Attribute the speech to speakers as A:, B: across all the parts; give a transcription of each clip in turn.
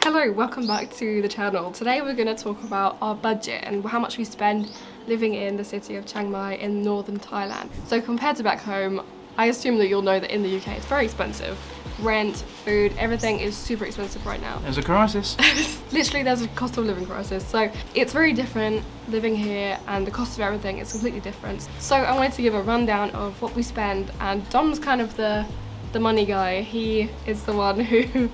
A: Hello, welcome back to the channel. Today we're going to talk about our budget and how much we spend living in the city of Chiang Mai in northern Thailand. So compared to back home, I assume that you'll know that in the UK it's very expensive. Rent, food, everything is super expensive right now.
B: There's a crisis.
A: Literally there's a cost of living crisis. So it's very different living here and the cost of everything is completely different. So I wanted to give a rundown of what we spend, and Dom's kind of the money guy. He is the one who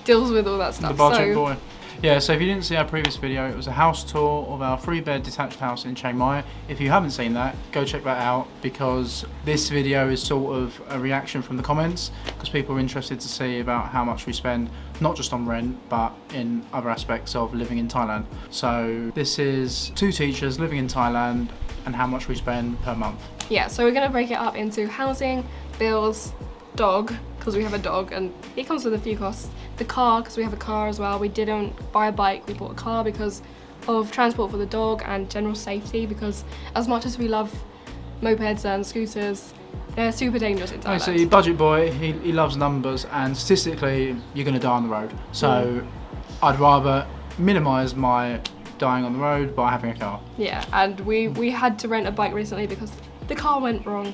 A: deals with all that stuff.
B: The budget boy. Yeah, so if you didn't see our previous video, it was a house tour of our 3-bed detached house in Chiang Mai. If you haven't seen that, go check that out, because this video is sort of a reaction from the comments, because people are interested to see about how much we spend, not just on rent, but in other aspects of living in Thailand. So this is 2 teachers living in Thailand and how much we spend per month.
A: Yeah, so we're going to break it up into housing, bills, dog, because we have a dog and it comes with a few costs. The car, because we have a car as well. We didn't buy a bike, we bought a car because of transport for the dog and general safety, because as much as we love mopeds and scooters, they're super dangerous in Thailand.
B: So your budget boy, he loves numbers, and statistically you're going to die on the road. So I'd rather minimise my dying on the road by having a car.
A: Yeah, and we had to rent a bike recently because the car went wrong.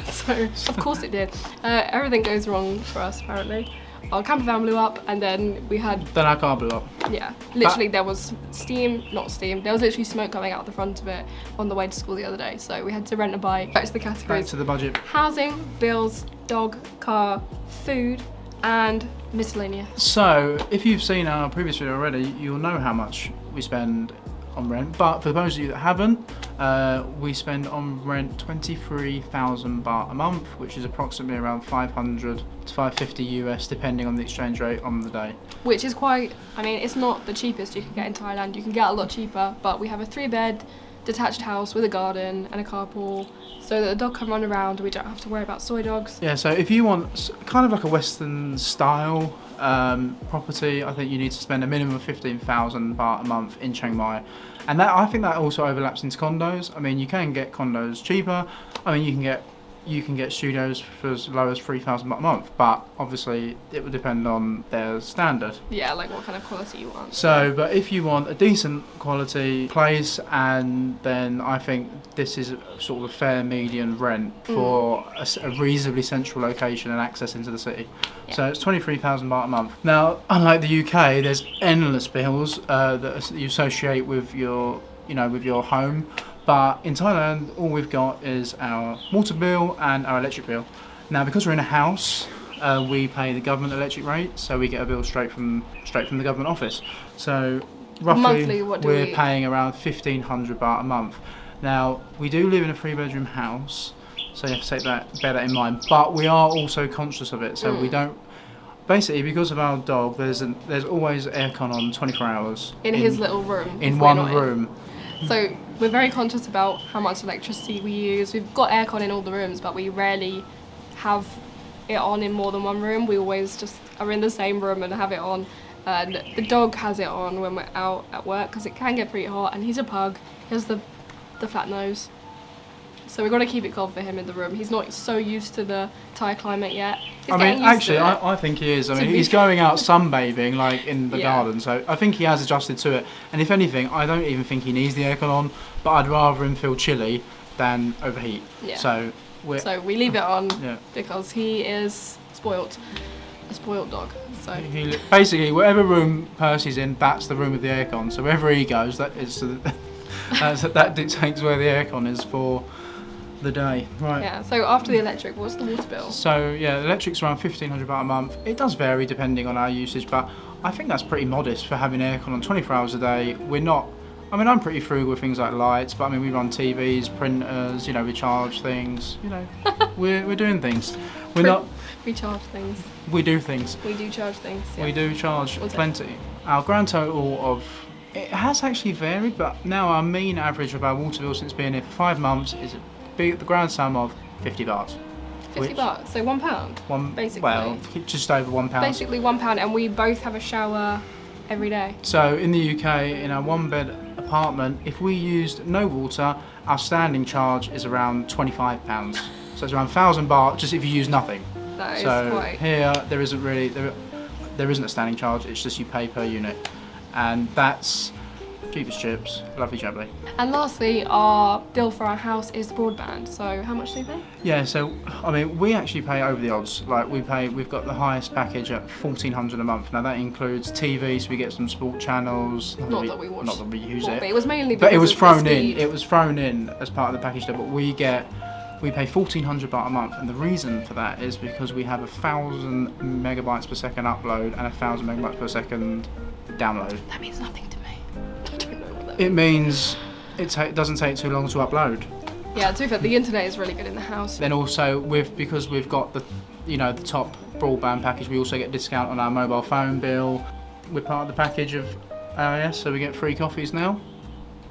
A: So of course it did. Everything goes wrong for us apparently. Our camper van blew up, and then we had...
B: Then our car blew up.
A: Yeah, literally there was there was literally smoke coming out the front of it on the way to school the other day. So we had to rent a bike. Back to the categories.
B: Back to the budget.
A: Housing, bills, dog, car, food, and miscellaneous.
B: So if you've seen our previous video already, you'll know how much we spend on rent, but for those of you that haven't, we spend on rent 23,000 baht a month, which is approximately around 500 to 550 US, depending on the exchange rate on the day.
A: Which is quite, I mean, it's not the cheapest you can get in Thailand. You can get a lot cheaper, but we have a 3-bed detached house with a garden and a carpool, so that the dog can run around and we don't have to worry about soy dogs.
B: Yeah, so if you want kind of like a Western style property, I think you need to spend a minimum of 15,000 baht a month in Chiang Mai. And that, I think that also overlaps into condos. I mean, you can get condos cheaper. I mean, you can get studios for as low as 3,000 baht a month, but obviously it would depend on their standard.
A: Yeah, like what kind of quality you want.
B: So, but if you want a decent quality place, and then I think this is sort of a fair median rent for a reasonably central location and access into the city. Yeah. So it's 23,000 baht a month. Now, unlike the UK, there's endless bills that you associate with your, with your home. But in Thailand, all we've got is our water bill and our electric bill. Now, because we're in a house, we pay the government electric rate, so we get a bill straight from the government office. So roughly,
A: monthly,
B: we're paying around 1,500 baht a month. Now, we do live in a 3-bedroom house, so you have to bear that in mind. But we are also conscious of it, so we don't. Basically, because of our dog, there's always aircon on 24 hours
A: in his little room.
B: In one room.
A: So we're very conscious about how much electricity we use. We've got aircon in all the rooms, but we rarely have it on in more than one room. We always just are in the same room and have it on. And the dog has it on when we're out at work, because it can get pretty hot, and he's a pug. He has the flat nose. So we've got to keep it cold for him in the room. He's not so used to the Thai climate yet.
B: I think he is. I mean, he's going out sunbathing, like in the garden, so I think he has adjusted to it. And if anything, I don't even think he needs the aircon on, but I'd rather him feel chilly than overheat.
A: Yeah.
B: So
A: we leave it on because he is spoilt. A spoilt dog. So
B: he basically, whatever room Percy's in, that's the room with the aircon. So wherever he goes, that dictates where the aircon is for the day. Right.
A: Yeah, so after the electric, what's the water bill?
B: So yeah, electric's around 1,500 baht a month. It does vary depending on our usage, but I think that's pretty modest for having aircon on 24 hours a day. I'm pretty frugal with things like lights, but I mean, we run TVs, printers, we charge things, we're doing things.
A: We charge things.
B: We do things.
A: We do charge things. Yeah.
B: We do charge plenty. Our grand total of, it has actually varied, but now our mean average of our water bill since being here for 5 months is the grand sum of 50 baht.
A: 50 baht, so £1, basically.
B: Well, just over £1.
A: Basically £1, and we both have a shower every day.
B: So in the UK, in our 1-bed apartment, if we used no water, our standing charge is around £25. So it's around 1,000 baht just if you use nothing.
A: That is
B: so
A: quite...
B: here, there isn't really... there isn't a standing charge. It's just you pay per unit, and that's cheap as chips, lovely jubbly.
A: And lastly, our bill for our house is broadband. So how much do you pay?
B: Yeah, so I mean, we actually pay over the odds. Like we've got the highest package at $1,400 a month. Now that includes TV, so we get some sport channels.
A: Not that we watch.
B: Not that we use
A: But
B: it.
A: it was mainly.
B: But it
A: because
B: was
A: of the
B: thrown in.
A: speed.
B: It was thrown in as part of the package deal. But we pay 1,400 baht a month, and the reason for that is because we have 1,000 megabytes per second upload and 1,000 megabytes per second download.
A: That means nothing to me. I don't know what that means.
B: It means it doesn't take too long to upload.
A: Yeah, to be fair, the internet is really good in the house.
B: Then also because we've got the top broadband package, we also get discount on our mobile phone bill. We're part of the package of AIS, so we get free coffees now.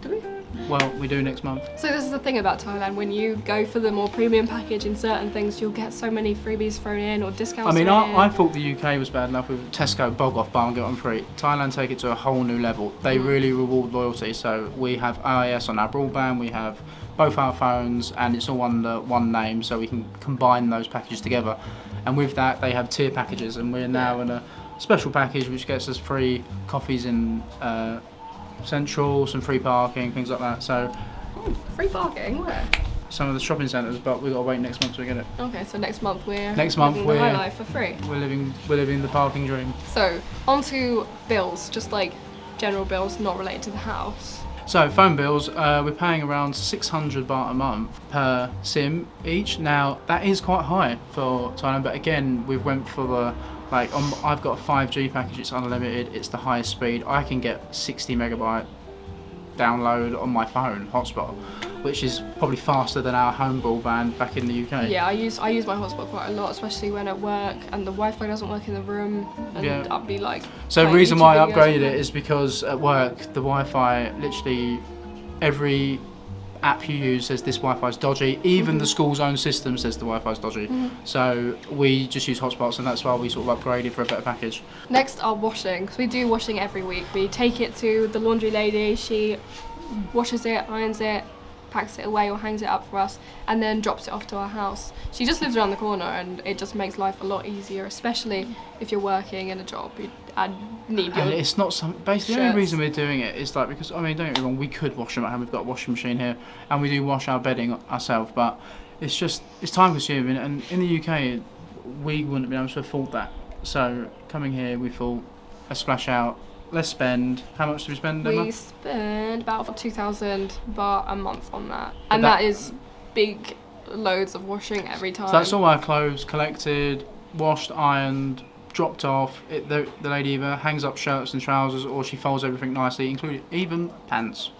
A: Do we?
B: Well, we do next month.
A: So this is the thing about Thailand, when you go for the more premium package in certain things, you'll get so many freebies thrown in or discounts.
B: I mean,
A: thrown in.
B: I thought the UK was bad enough with Tesco bog off buy and get on free. Thailand take it to a whole new level. They really reward loyalty. So we have AIS on our broadband, we have both our phones, and it's all under one name, so we can combine those packages together. And with that, they have tier packages, and we're now in a special package which gets us free coffees in Central, some free parking, things like that. So
A: Free parking? Where?
B: some of the shopping centres, but we've got to wait next month to get it.
A: Okay, so next month we're
B: Next month
A: living the high life for free.
B: We're living the parking dream.
A: So, on to bills, just like general bills not related to the house.
B: So phone bills, we're paying around 600 baht a month per SIM each. Now that is quite high for Thailand, but again we've went for the I've got a 5G package. It's unlimited. It's the highest speed. I can get 60 megabyte download on my phone hotspot, which is probably faster than our home broadband back in the UK.
A: Yeah, I use my hotspot quite a lot, especially when at work and the Wi-Fi doesn't work in the room, and I'll be like.
B: So the
A: playing
B: reason
A: YouTube
B: why I
A: videos
B: upgraded
A: and
B: it is because at work the Wi-Fi, literally every app you use says this Wi-Fi is dodgy. Even the school's own system says the Wi-Fi is dodgy. So we just use hotspots, and that's why we sort of upgraded for a better package.
A: Next are washing, because we do washing every week. We take it to the laundry lady, she washes it, irons it, packs it away or hangs it up for us, and then drops it off to our house. She just lives around the corner, and it just makes life a lot easier, especially if you're working in a job and need your
B: And it's not some. Basically, the
A: shirts.
B: only reason we're doing it is because I mean, don't get me wrong, we could wash them at home. We've got a washing machine here, and we do wash our bedding ourselves. But it's time consuming, and in the UK, we wouldn't be able to afford that. So coming here, we thought, let's splash out. Let's spend. How much do we spend, Emma?
A: We spend about 2,000 baht a month on that, and that is big loads of washing every time.
B: So that's all our clothes collected, washed, ironed, dropped off. The lady either hangs up shirts and trousers, or she folds everything nicely, including even pants.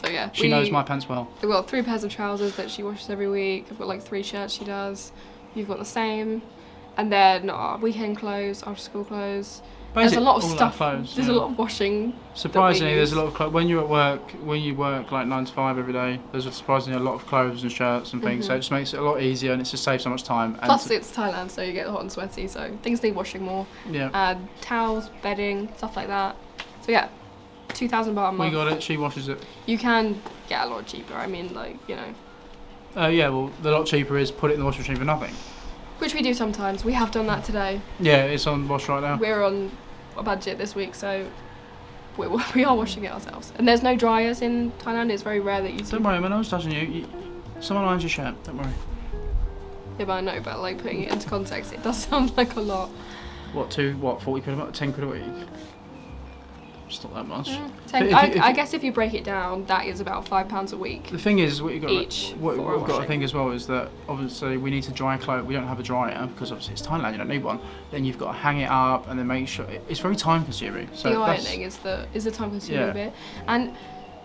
A: So yeah,
B: She knows my pants well.
A: We've got 3 pairs of trousers that she washes every week. I've got like 3 shirts she does. You've got the same, and then our weekend clothes, after school clothes. There's a lot of
B: all our
A: stuff.
B: clothes,
A: There's a lot of washing.
B: Surprisingly, there's a
A: use.
B: lot of clothes. When you're at work, when you work like 9 to 5 every day, there's surprisingly a lot of clothes and shirts and things. So it just makes it a lot easier, and it just saves so much time.
A: Plus, it's Thailand, so you get hot and sweaty, so things need washing more.
B: Yeah.
A: Towels, bedding, stuff like that. So yeah, 2,000 baht a month.
B: We got it. She washes it.
A: You can get a lot cheaper. I mean,
B: Yeah. Well, the lot cheaper is put it in the washing machine for nothing.
A: which we do sometimes. We have done that today.
B: Yeah, it's on wash right now.
A: We're on a budget this week, so we are washing it ourselves. And there's no dryers in Thailand. It's very rare that you see.
B: Don't worry, man. I was touching you. Someone irons your shirt. Don't worry.
A: Yeah, but I know, but like putting it into context, it does sound like a lot.
B: 40 quid a month? 10 quid a week? It's not that much.
A: I guess if you break it down, that is about £5 a week.
B: The thing is, what you've got,
A: Each
B: what
A: for
B: we've got to
A: washing.
B: think as well is that obviously we need to dry clothes. We don't have a dryer because obviously it's Thailand. You don't need one. Then you've got to hang it up and then make sure it's very time consuming. So
A: The ironing is the time consuming
B: Yeah.
A: bit, and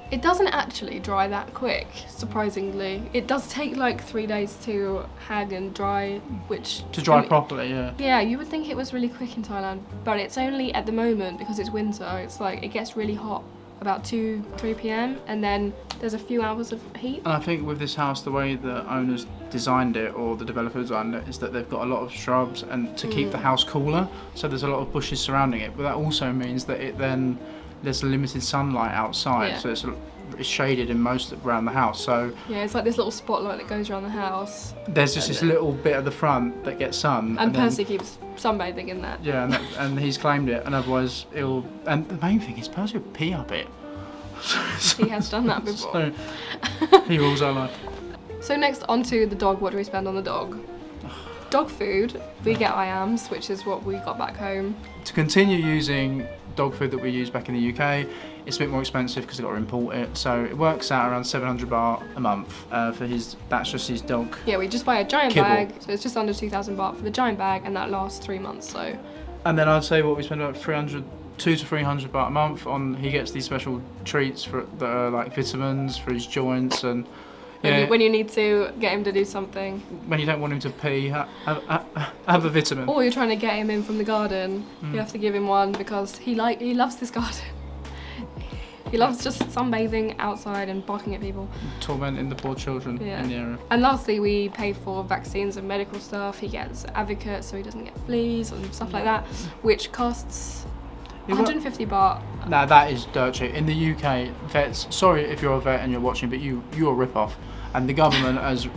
A: it doesn't actually dry that quick. Surprisingly, it does take like 3 days to hang and dry, which
B: to dry properly. Yeah.
A: Yeah, you would think it was really quick in Thailand, but it's only at the moment because it's winter. It's like it gets really hot about 2-3 p.m. and then there's a few hours of heat.
B: And I think with this house, the way the owners designed it, or the developer designed it, is that they've got a lot of shrubs and to keep the house cooler. So there's a lot of bushes surrounding it, but that also means that it then there's limited sunlight outside,
A: Yeah.
B: so it's shaded in most around the house. So
A: Yeah, it's like this little spotlight that goes around the house.
B: there's just this little bit at the front that gets sun.
A: And
B: then,
A: Percy keeps sunbathing in that.
B: yeah, and he's claimed it, and otherwise it'll. And the main thing is Percy will pee up it.
A: He has done that before.
B: So he rules our life.
A: So next onto the dog, what do we spend on the dog? Dog food, we get IAMs, which is what we got back home.
B: To continue using dog food that we use back in the UK, it's a bit more expensive because they've got to import it. So it works out around 700 baht a month for that's just his dog.
A: Yeah, we just buy a giant
B: Kibble.
A: bag, so it's just under 2,000 baht for the giant bag, and that lasts 3 months. So.
B: And then I'd say what we spend about 200 to 300 baht a month on. He gets these special treats that are like vitamins for his joints and. Yeah,
A: When you need to get him to do something.
B: when you don't want him to pee, have a vitamin.
A: Or you're trying to get him in from the garden, you have to give him one because he loves this garden. He loves just sunbathing outside and barking at people.
B: Tormenting the poor children
A: Yeah.
B: in the area.
A: And lastly, we pay for vaccines and medical stuff. He gets Advocate so he doesn't get fleas and stuff like that, which costs 150 baht.
B: Now that is dirt cheap. In the UK, vets, sorry if you're a vet and you're watching, but you're a rip-off. And the government has,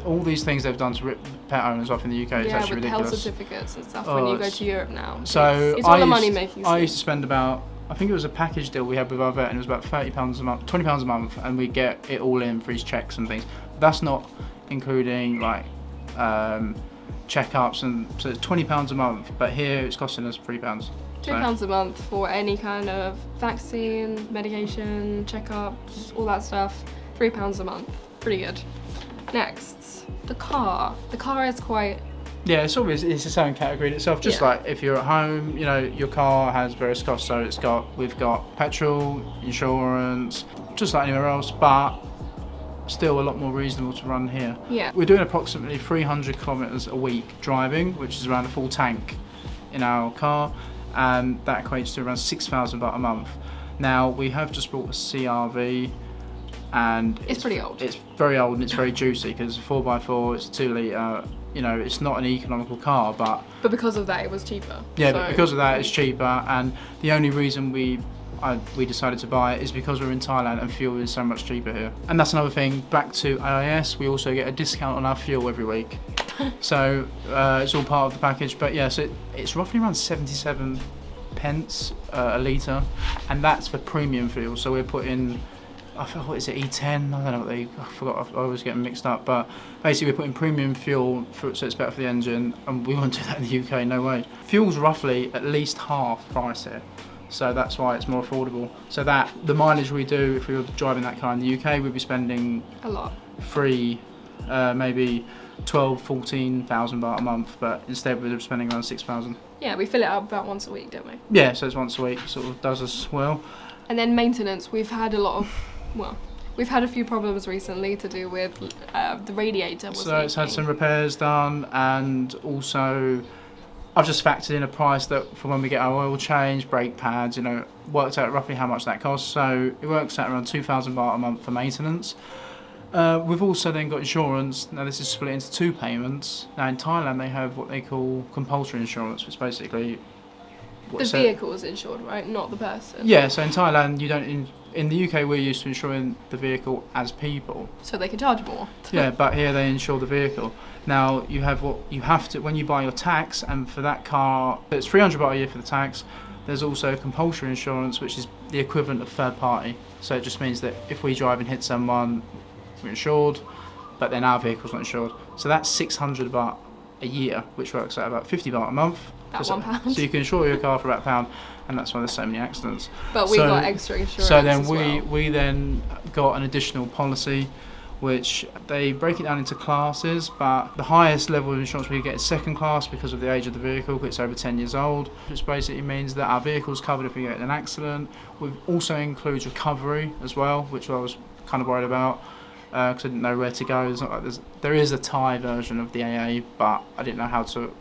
B: all these things they've done to rip pet owners off in the UK is
A: Yeah,
B: actually
A: with
B: ridiculous.
A: health certificates and stuff when you go to Europe now.
B: So
A: it's all the money making.
B: I used to spend about, I think it was a package deal we had with our vet, and it was about £30 a month, £20 a month, and we get it all in for his checks and things. But that's not including like checkups, and so it's £20 a month. But here it's costing us £3.
A: £2 a month for any kind of vaccine, medication, checkups, all that stuff. £3 a month. Pretty good. Next, the car. The car is quite.
B: Yeah, it's its own category in itself. Just
A: Yeah.
B: like if you're at home, you know, your car has various costs. So we've got petrol, insurance, just like anywhere else, but still a lot more reasonable to run here.
A: Yeah.
B: We're doing approximately 300 kilometres a week driving, which is around a full tank in our car, and that equates to around 6,000 baht a month. Now we have just bought a CRV, and
A: It's pretty old.
B: It's very old and it's very juicy because it's a 4x4, it's a 2 litre. You know, it's not an economical car, but
A: because of that, it was cheaper.
B: yeah,
A: So-
B: but because of that, it's cheaper. And the only reason we decided to buy it is because we're in Thailand and fuel is so much cheaper here. And that's another thing. Back to AIS, we also get a discount on our fuel every week. So it's all part of the package. But yeah, so it's roughly around 77 pence a litre, and that's for premium fuel. So we're putting, I forgot, what is it, E10? I don't know what I forgot, I always get them mixed up. But basically we're putting premium fuel, so it's better for the engine, and we won't do that in the UK, no way. Fuel's roughly at least half price here, so that's why it's more affordable. So that, the mileage we do, if we were driving that car in the UK, we'd be spending
A: a lot.
B: maybe 12, 14,000 baht a month, but instead we're spending around 6,000.
A: Yeah, we fill it up about once a week, don't we?
B: Yeah, so it's once a week, sort of does us well.
A: And then maintenance, we've had a few problems recently to do with the radiator.
B: So it's had some repairs done, and also I've just factored in a price that for when we get our oil change, brake pads, you know, worked out roughly how much that costs. So it works out around 2,000 baht a month for maintenance. We've also then got insurance. Now this is split into 2 payments. Now in Thailand they have what they call compulsory insurance, which basically
A: the vehicle is insured, right? Not the person.
B: Yeah, so in Thailand you don't. In the UK we're used to insuring the vehicle as people.
A: So they can charge more.
B: Yeah, but here they insure the vehicle. Now you have to when you buy your tax, and for that car it's 300 baht a year for the tax. There's also compulsory insurance, which is the equivalent of third party. So it just means that if we drive and hit someone, we're insured, but then our vehicle's not insured. So that's 600 baht a year, which works out about 50 baht a month.
A: About
B: so,
A: £1.
B: So you can insure your car for about £1, and that's why there's so many accidents.
A: But we got extra insurance.
B: So then
A: as well.
B: we then got an additional policy, which they break it down into classes, but the highest level of insurance we get is second class because of the age of the vehicle, because it's over 10 years old, which basically means that our vehicle's covered if we get in an accident. It also includes recovery as well, which I was kind of worried about because I didn't know where to go. It's not like there is a Thai version of the AA, but I didn't know how to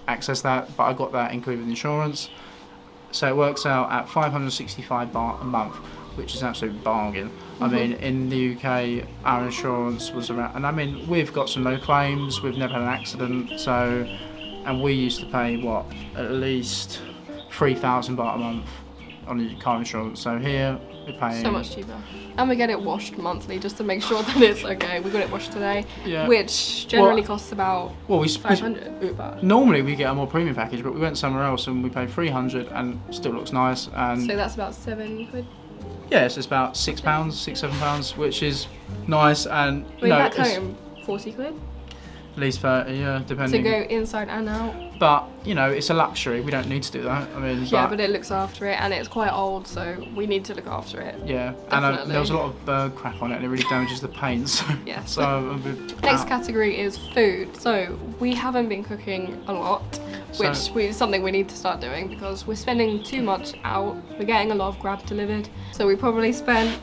B: access that, but I got that included in insurance. So it works out at 565 baht a month, which is an absolute bargain. I mean, in the UK, our insurance was around, and I mean, we've got some no claims, we've never had an accident, so, and we used to pay, at least 3,000 baht a month on your car insurance. So here we're paying
A: So much cheaper. And we get it washed monthly just to make sure that it's okay. We got it washed today, which generally costs about 500. But
B: normally we get a more premium package, but we went somewhere else and we paid 300 and it still looks nice. And
A: so that's about £7.
B: yeah, so it's about £6, £7, which is nice. And
A: I mean, back home, 40 quid
B: at least 30, yeah, depending.
A: to go inside and out.
B: But you know, it's a luxury. We don't need to do that. I mean,
A: Yeah, but it looks after it, and it's quite old, so we need to look after it.
B: Yeah,
A: Definitely.
B: and there was a lot of bird crap on it, and it really damages the paint. So,
A: Yes.
B: so I'm a bit
A: Next
B: out.
A: category is food. So we haven't been cooking a lot, which is something we need to start doing because we're spending too much out. We're getting a lot of Grab delivered, so we probably spent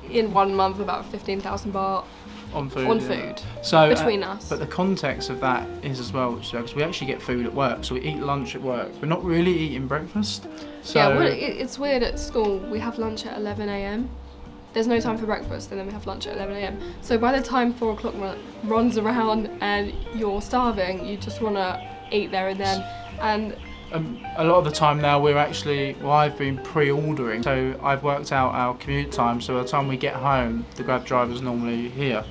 A: in 1 month about 15,000 baht
B: on food.
A: on
B: yeah.
A: food.
B: So
A: between us.
B: But the context of that is as well, because we actually get food at work, so we eat lunch at work. We're not really eating breakfast. So
A: Yeah, well, it's weird at school. We have lunch at 11 a.m. There's no time for breakfast, and then we have lunch at 11 a.m. So by the time 4 o'clock runs around and you're starving, you just want to eat there and then. And
B: a lot of the time now I've been pre-ordering, so I've worked out our commute time, so by the time we get home the Grab driver's normally here.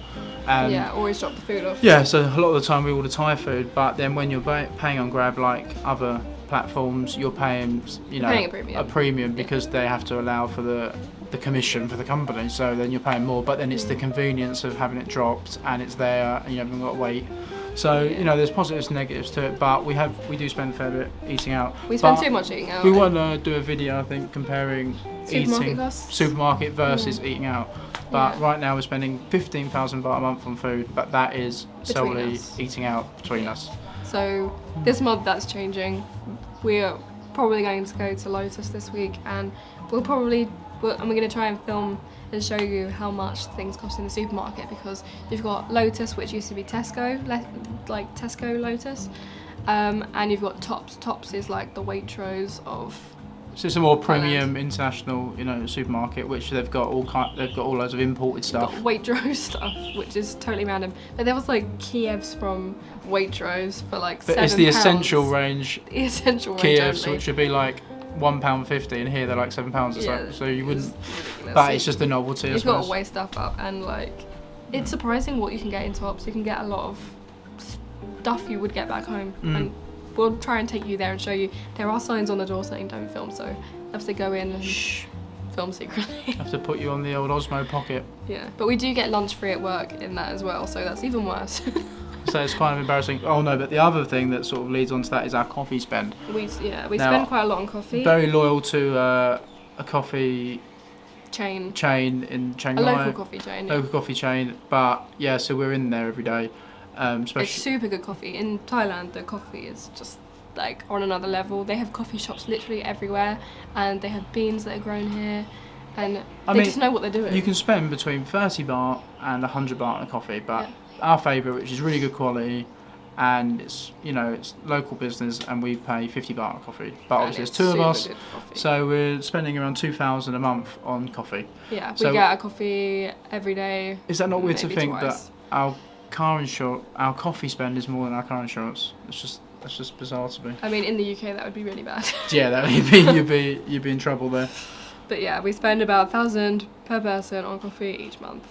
B: And
A: yeah, always drop the food off.
B: yeah, so a lot of the time we order Thai food, but then when you're paying on Grab like other platforms, you're paying, you know,
A: Paying a premium.
B: because they have to allow for the commission for the company, so then you're paying more, but then it's the convenience of having it dropped and it's there and you haven't got to wait. So you know, there's positives and negatives to it, but we do spend a fair bit eating out.
A: We spend
B: But
A: too much eating out.
B: we want to do a video, I think, comparing
A: Supermarket
B: eating
A: costs?
B: supermarket versus eating out. But
A: Yeah.
B: right now we're spending 15,000 baht a month on food, but that is solely
A: us.
B: eating out between us.
A: So this month that's changing. We're probably going to go to Lotus this week, and I'm going to try and film and show you how much things cost in the supermarket, because you've got Lotus, which used to be Tesco, like Tesco Lotus, and you've got Tops. Tops is like the Waitrose of.
B: So it's a more
A: Thailand.
B: premium international, you know, supermarket, which they've got all loads of imported stuff.
A: Got Waitrose stuff, which is totally random. But there was like Kievs from Waitrose for like
B: But
A: £7.
B: it's the essential range
A: The essential range
B: Kievs,
A: only.
B: which would be like £1.50, and here they're like £7 or
A: Yeah,
B: so you wouldn't.
A: ridiculous.
B: But it's just the novelty, I
A: You've got
B: suppose.
A: to weigh stuff up, and like it's surprising what you can get in Tops. You can get a lot of stuff you would get back home, and we'll try and take you there and show you. There are signs on the door saying don't film, so I have to go in and film secretly.
B: Have to put you on the old Osmo Pocket.
A: Yeah, but we do get lunch free at work in that as well, so that's even worse.
B: So it's kind of embarrassing. Oh no, but the other thing that sort of leads on to that is our coffee spend.
A: we
B: Now,
A: spend quite a lot on coffee.
B: Very loyal to a coffee
A: chain.
B: in Chiang
A: A
B: Mai.
A: local coffee chain. Yeah.
B: Local coffee chain, but yeah, so we're in there every day.
A: It's
B: Especially
A: super good coffee. In Thailand, the coffee is just like on another level. They have coffee shops literally everywhere, and they have beans that are grown here, and they just know what they're doing.
B: You can spend between 30 baht and 100 baht on a coffee, but our favourite, which is really good quality, and it's, you know, it's local business, and we pay 50 baht on coffee. But
A: And
B: obviously
A: it's
B: there's two of
A: super
B: us,
A: good coffee.
B: so we're spending around 2,000 a month on coffee.
A: Yeah, we
B: So-
A: get a coffee every day.
B: Is that not weird to
A: maybe
B: think
A: twice.
B: that our coffee spend is more than our car insurance? That's just bizarre to me.
A: I mean, in the UK, that would be really bad.
B: Yeah, that you'd be in trouble there.
A: But yeah, we spend about 1,000 per person on coffee each month.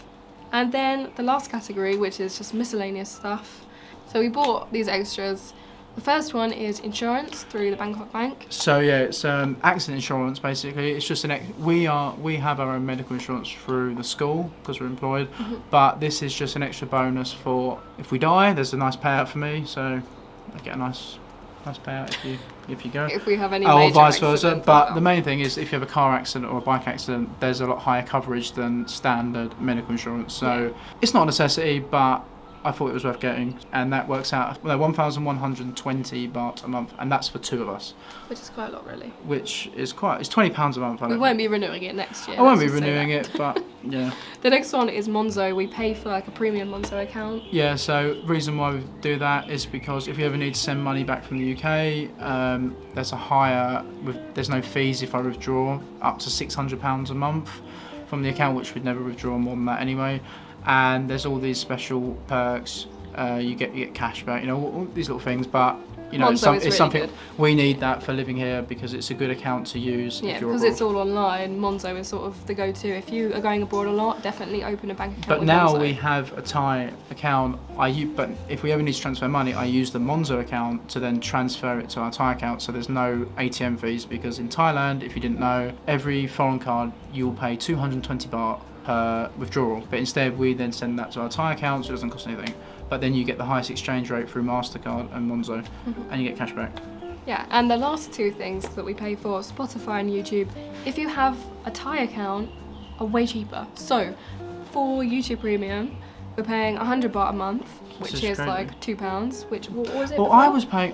A: And then the last category, which is just miscellaneous stuff. So we bought these extras. The first one is insurance through the Bangkok Bank.
B: So yeah, it's accident insurance basically. It's just we have our own medical insurance through the school because we're employed, but this is just an extra bonus for if we die. There's a nice payout for me, so I get a nice payout if you go.
A: If we have any
B: Or
A: major
B: vice versa.
A: accident,
B: But the main thing is if you have a car accident or a bike accident, there's a lot higher coverage than standard medical insurance. So it's not a necessity, but I thought it was worth getting, and that works out 1,120 baht a month, and that's for two of us,
A: which is quite a lot, really.
B: which is it's £20 a month.
A: We won't be renewing it next year.
B: I won't
A: let's
B: be
A: just say
B: renewing
A: that.
B: it, but yeah.
A: The next one is Monzo. We pay for like a premium Monzo account.
B: Yeah, so reason why we do that is because if you ever need to send money back from the UK, there's no fees if I withdraw up to £600 a month from the account, which we'd never withdraw more than that anyway. And there's all these special perks. You get cash back, you know, all these little things. But you know,
A: Monzo is
B: it's
A: really
B: something
A: good.
B: we need that for living here because it's a good account to use.
A: Yeah,
B: if you're
A: because
B: abroad.
A: it's all online. Monzo is sort of the go-to. If you are going abroad a lot, definitely open a bank account
B: But
A: with
B: now
A: Monzo.
B: we have a Thai account. But if we ever need to transfer money, I use the Monzo account to then transfer it to our Thai account. So there's no ATM fees because in Thailand, if you didn't know, every foreign card you'll pay 220 baht per withdrawal. But instead, we then send that to our Thai account, so it doesn't cost anything. But then you get the highest exchange rate through MasterCard and Monzo, and you get cash back.
A: Yeah, and the last two things that we pay for, Spotify and YouTube, if you have a Thai account, are way cheaper. So, for YouTube Premium, we're paying 100 baht a month, which
B: is
A: is
B: crazy.
A: like £2. Which what was it?
B: Well,
A: before?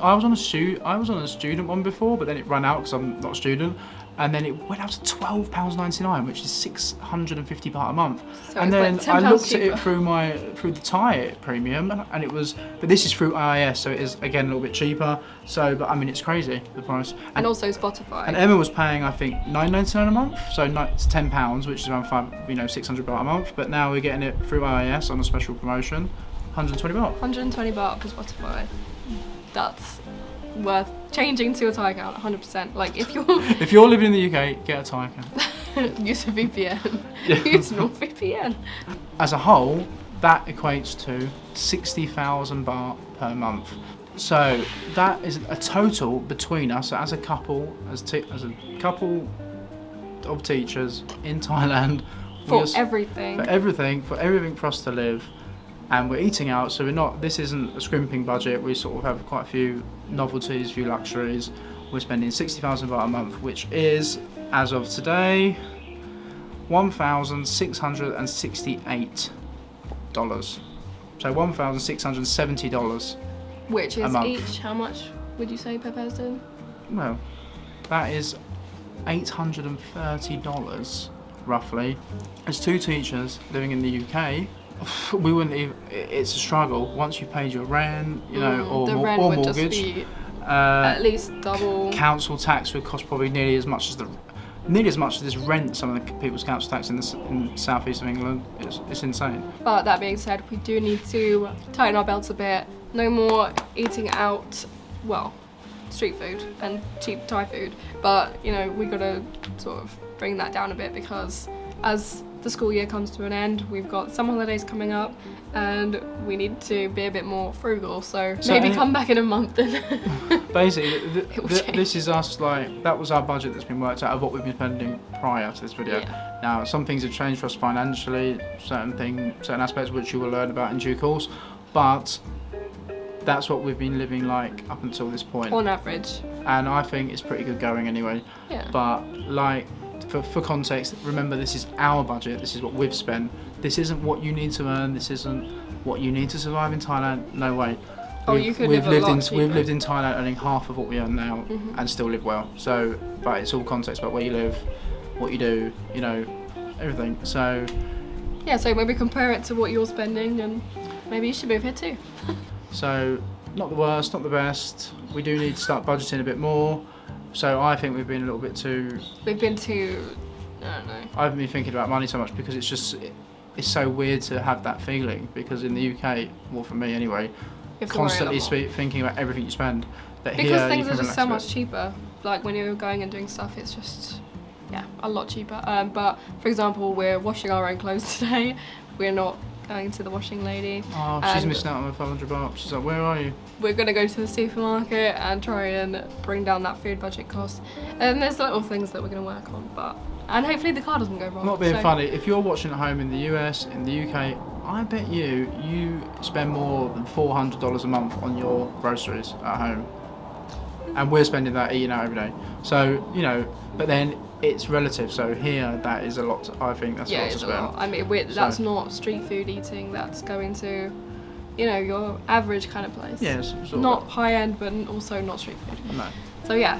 B: I was on a student one before, but then it ran out because I'm not a student. And then it went up to £12.99, which is 650 baht a month.
A: So
B: And
A: it's
B: then
A: like
B: I
A: £10
B: looked at
A: cheaper.
B: it through the Thai premium, and it was. But this is through IIS, so it is again a little bit cheaper. So, but I mean, it's crazy the price.
A: And also Spotify.
B: And Emma was paying, I think, £9.99 a month, so it's £10, which is around 600 baht a month. But now we're getting it through IIS on a special promotion, 120 baht.
A: 120 baht for Spotify. That's worth changing to a Thai account, 100%. Like if you're
B: If you're living in the UK, get a Thai account.
A: use a VPN,
B: Yeah.
A: use NordVPN.
B: As a whole, that equates to 60,000 baht per month. So that is a total between us, so as a couple, as a couple of teachers in Thailand,
A: For everything.
B: for everything for us to live, and we're eating out. So this isn't a scrimping budget. We sort of have quite a few novelties, a few luxuries. We're spending 60,000 baht a month, which is, as of today, $1,668. So $1,670.
A: Which
B: a
A: is
B: month.
A: each, how much would you say per person?
B: Well, that is $830 roughly. As two teachers living in the UK, we wouldn't even. It's a struggle once you've paid your rent, or
A: the rent
B: or
A: would
B: mortgage.
A: just be at least double.
B: Council tax would cost probably nearly as much as this rent. Some of the people's council tax in the southeast of England, it's insane.
A: But that being said, we do need to tighten our belts a bit. No more eating out, well, street food and cheap Thai food. But, we got to sort of bring that down a bit because as the school year comes to an end, we've got some holidays coming up and we need to be a bit more frugal. So maybe come back in a month and
B: basically,
A: will change.
B: this is us, that was our budget that's been worked out of what we've been spending prior to this video.
A: Yeah.
B: Now, some things have changed for us financially, certain aspects which you will learn about in due course, but that's what we've been living like up until this point.
A: On average.
B: And I think it's pretty good going anyway.
A: Yeah.
B: But for context, remember this is our budget, this is what we've spent. This isn't what you need to earn, this isn't what you need to survive in Thailand. No way.
A: You could live a lot cheaper.
B: We've lived in Thailand earning half of what we earn now and still live well. So, but it's all context about where you live, what you do, everything. So
A: Yeah, so maybe compare it to what you're spending and maybe you should move here too.
B: So, not the worst, not the best. We do need to start budgeting a bit more. So I think we've been a little bit too...
A: We've been too... I don't know.
B: I haven't been thinking about money so much because it's so weird to have that feeling because in the UK, well for me anyway,
A: You have to worry a lot
B: constantly
A: more.
B: thinking about everything you spend. But
A: Because
B: here,
A: things
B: you
A: are
B: can
A: just
B: relax
A: so
B: a bit.
A: much cheaper. Like when you're going and doing stuff, it's just, a lot cheaper. But for example, we're washing our own clothes today. We're not going to the washing lady.
B: Oh, she's
A: And
B: missing out on her 500 baht. She's like, where are you?
A: We're going to go to the supermarket and try and bring down that food budget cost. And there's little things that we're going to work on. And hopefully the car doesn't go wrong.
B: Not being
A: So-
B: funny, if you're watching at home in the US, in the UK, I bet you spend more than $400 a month on your groceries at home. And we're spending that eating out every day. So, but then it's relative. So here, that is a lot, I think that's a lot to
A: it's a
B: spend.
A: lot. I mean, that's not street food eating. That's going to, your average kind of place.
B: Yes, sort of.
A: Not high end, but also not street food.
B: No.
A: So yeah,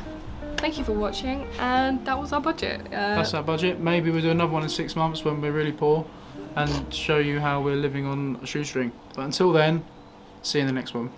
A: thank you for watching, and that was our budget.
B: That's our budget. Maybe we'll do another one in 6 months when we're really poor and show you how we're living on a shoestring. But until then, see you in the next one.